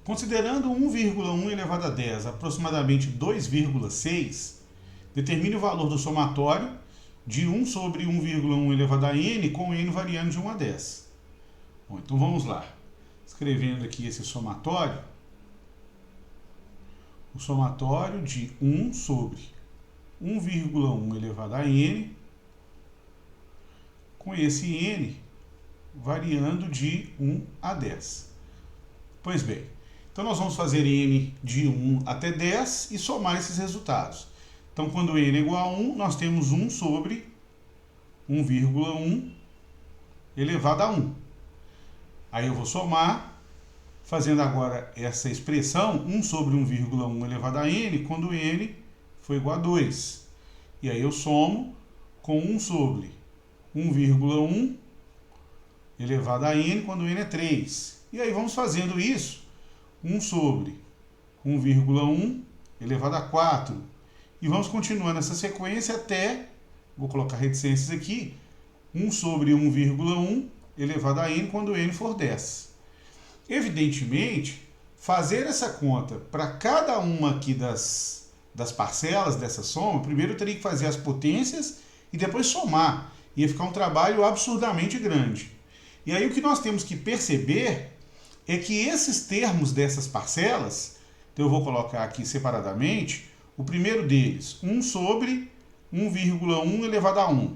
Considerando 1,1 elevado a 10 aproximadamente 2,6, determine o valor do somatório de 1 sobre 1,1 elevado a n com n variando de 1 a 10. Bom, então vamos lá. Escrevendo aqui esse somatório. O somatório de 1 sobre 1,1 elevado a n com esse n variando de 1 a 10. Pois bem, então nós vamos fazer n de 1 até 10 e somar esses resultados. Então, quando n é igual a 1, nós temos 1 sobre 1,1 elevado a 1. Aí eu vou somar, fazendo agora essa expressão, 1 sobre 1,1 elevado a n, quando n for igual a 2. E aí eu somo com 1 sobre 1,1 elevado a n, quando n é 3. E aí vamos fazendo isso, 1 sobre 1,1 elevado a 4. E vamos continuando essa sequência até, vou colocar reticências aqui, 1 sobre 1,1 elevado a n quando n for 10. Evidentemente, fazer essa conta para cada uma aqui das parcelas dessa soma, primeiro eu teria que fazer as potências e depois somar. Ia ficar um trabalho absurdamente grande. E aí o que nós temos que perceber é que esses termos dessas parcelas, então eu vou colocar aqui separadamente, o primeiro deles, 1 sobre 1,1 elevado a 1.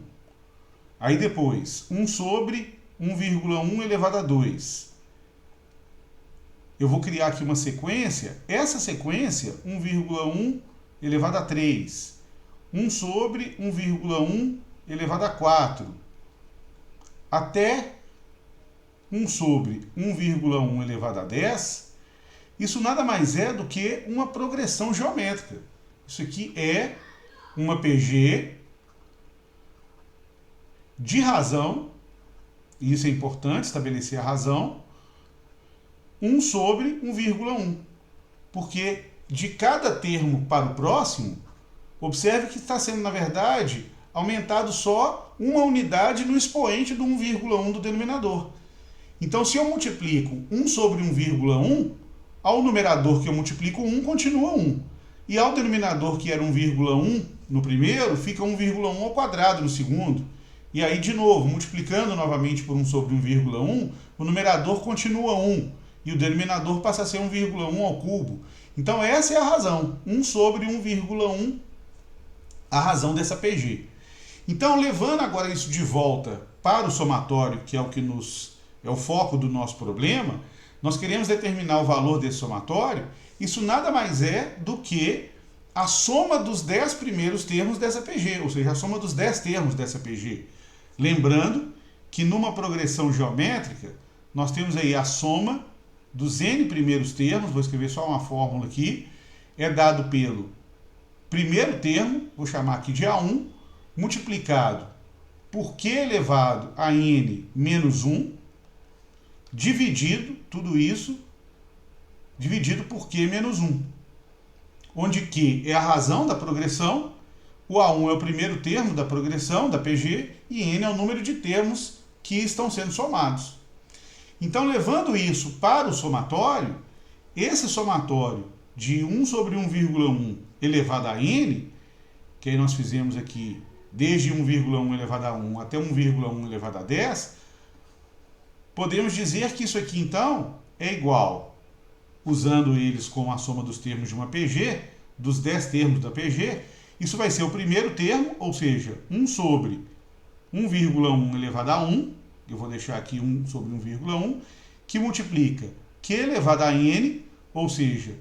Aí depois, 1 sobre 1,1 elevado a 2. Eu vou criar aqui uma sequência. Essa sequência, 1,1 elevado a 3. 1 sobre 1,1 elevado a 4. Até 1 sobre 1,1 elevado a 10. Isso nada mais é do que uma progressão geométrica. Isso aqui é uma PG de razão, e isso é importante, estabelecer a razão, 1 sobre 1,1. Porque de cada termo para o próximo, observe que está sendo, na verdade, aumentado só uma unidade no expoente do 1,1 do denominador. Então, se eu multiplico 1 sobre 1,1, ao numerador que eu multiplico 1 continua 1. E ao denominador, que era 1,1 no primeiro, fica 1,1 ao quadrado no segundo. E aí, de novo, multiplicando novamente por 1 sobre 1,1, o numerador continua 1. E o denominador passa a ser 1,1 ao cubo. Então, essa é a razão. 1 sobre 1,1, a razão dessa PG. Então, levando agora isso de volta para o somatório, que é o que é o foco do nosso problema, nós queremos determinar o valor desse somatório. Isso nada mais é do que a soma dos 10 primeiros termos dessa PG, ou seja, a soma dos 10 termos dessa PG. Lembrando que numa progressão geométrica, nós temos aí a soma dos n primeiros termos, vou escrever só uma fórmula aqui, é dado pelo primeiro termo, vou chamar aqui de A1, multiplicado por q elevado a n menos 1, dividido, tudo isso, dividido por q menos 1, onde q é a razão da progressão, o A1 é o primeiro termo da progressão, da PG, e n é o número de termos que estão sendo somados. Então, levando isso para o somatório, esse somatório de 1 sobre 1,1 elevado a n, que aí nós fizemos aqui desde 1,1 elevado a 1 até 1,1 elevado a 10, podemos dizer que isso aqui, então, é igual, usando eles como a soma dos termos de uma PG, dos 10 termos da PG, isso vai ser o primeiro termo, ou seja, 1 sobre 1,1 elevado a 1, eu vou deixar aqui 1 sobre 1,1, que multiplica q elevado a n, ou seja,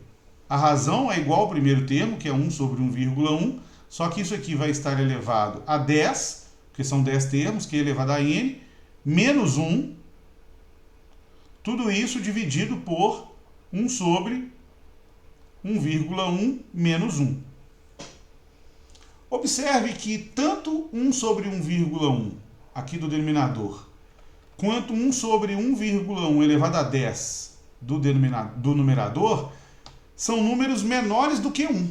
a razão é igual ao primeiro termo, que é 1 sobre 1,1, só que isso aqui vai estar elevado a 10, porque são 10 termos, q elevado a n, menos 1, tudo isso dividido por 1 sobre 1,1 menos 1. Observe que tanto 1 sobre 1,1 aqui do denominador, quanto 1 sobre 1,1 elevado a 10 do numerador, são números menores do que 1.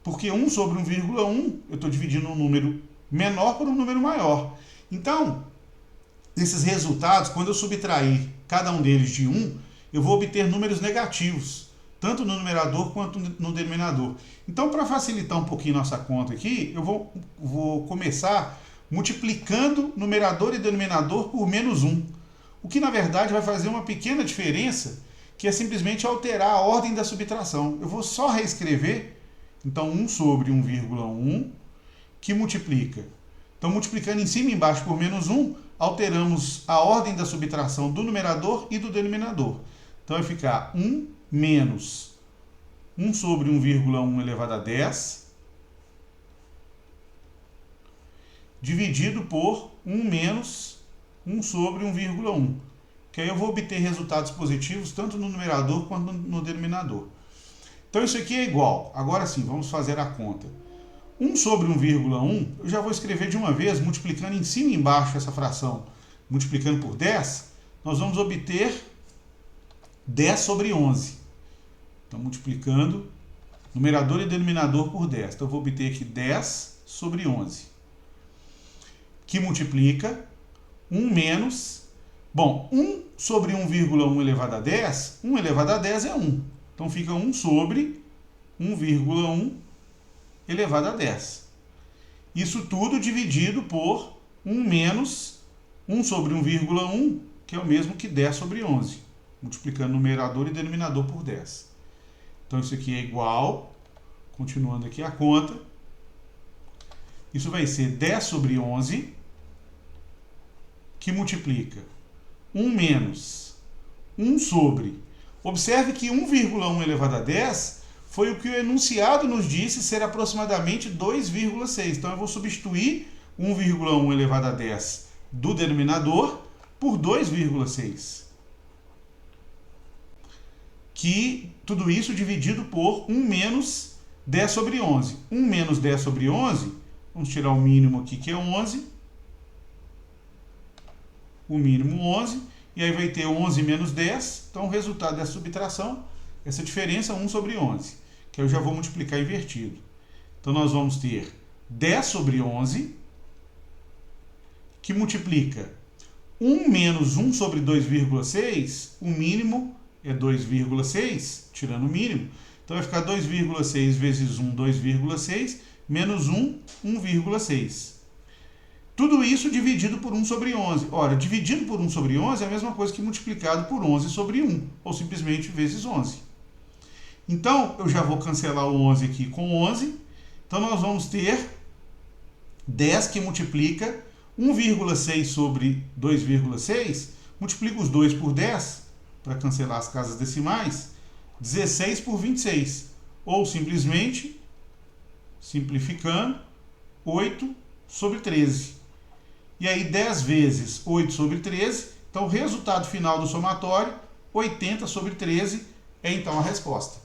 Porque 1 sobre 1,1, eu estou dividindo um número menor por um número maior. Então, esses resultados, quando eu subtrair cada um deles de 1, eu vou obter números negativos, tanto no numerador quanto no denominador. Então, para facilitar um pouquinho nossa conta aqui, eu vou começar multiplicando numerador e denominador por menos 1. O que, na verdade, vai fazer uma pequena diferença, que é simplesmente alterar a ordem da subtração. Eu vou só reescrever, então, 1 sobre 1,1, que multiplica. Então, multiplicando em cima e embaixo por menos 1, alteramos a ordem da subtração do numerador e do denominador. Então, vai ficar 1 menos 1 sobre 1,1 elevado a 10, dividido por 1 menos 1 sobre 1,1. Que aí eu vou obter resultados positivos tanto no numerador quanto no denominador. Então, isso aqui é igual. Agora sim, vamos fazer a conta. 1 sobre 1,1, eu já vou escrever de uma vez, multiplicando em cima e embaixo essa fração, multiplicando por 10, nós vamos obter 10 sobre 11. Então, multiplicando numerador e denominador por 10. Então, eu vou obter aqui 10 sobre 11, que multiplica 1 menos... Bom, 1 sobre 1,1 elevado a 10, 1 elevado a 10 é 1. Então, fica 1 sobre 1,1 elevado a 10. Isso tudo dividido por 1 menos 1 sobre 1,1, que é o mesmo que 10 sobre 11, multiplicando numerador e denominador por 10. Então, isso aqui é igual, continuando aqui a conta, isso vai ser 10 sobre 11, que multiplica 1 menos 1 sobre... Observe que 1,1 elevado a 10 foi o que o enunciado nos disse ser aproximadamente 2,6. Então, eu vou substituir 1,1 elevado a 10 do denominador por 2,6. Que tudo isso dividido por 1 menos 10 sobre 11. 1 menos 10 sobre 11, vamos tirar o mínimo aqui, que é 11. O mínimo 11, e aí vai ter 11 menos 10. Então, o resultado dessa subtração, essa diferença, 1 sobre 11, que eu já vou multiplicar invertido. Então, nós vamos ter 10 sobre 11, que multiplica 1 menos 1 sobre 2,6, o mínimo é 2,6, tirando o mínimo. Então, vai ficar 2,6 vezes 1, 2,6, menos 1, 1,6. Tudo isso dividido por 1 sobre 11. Ora, dividido por 1 sobre 11 é a mesma coisa que multiplicado por 11 sobre 1, ou simplesmente vezes 11. Então, eu já vou cancelar o 11 aqui com 11. Então, nós vamos ter 10 que multiplica 1,6 sobre 2,6. Multiplica os 2 por 10, para cancelar as casas decimais, 16 por 26. Ou simplesmente, simplificando, 8 sobre 13. E aí 10 vezes 8 sobre 13, então o resultado final do somatório, 80 sobre 13, é então a resposta.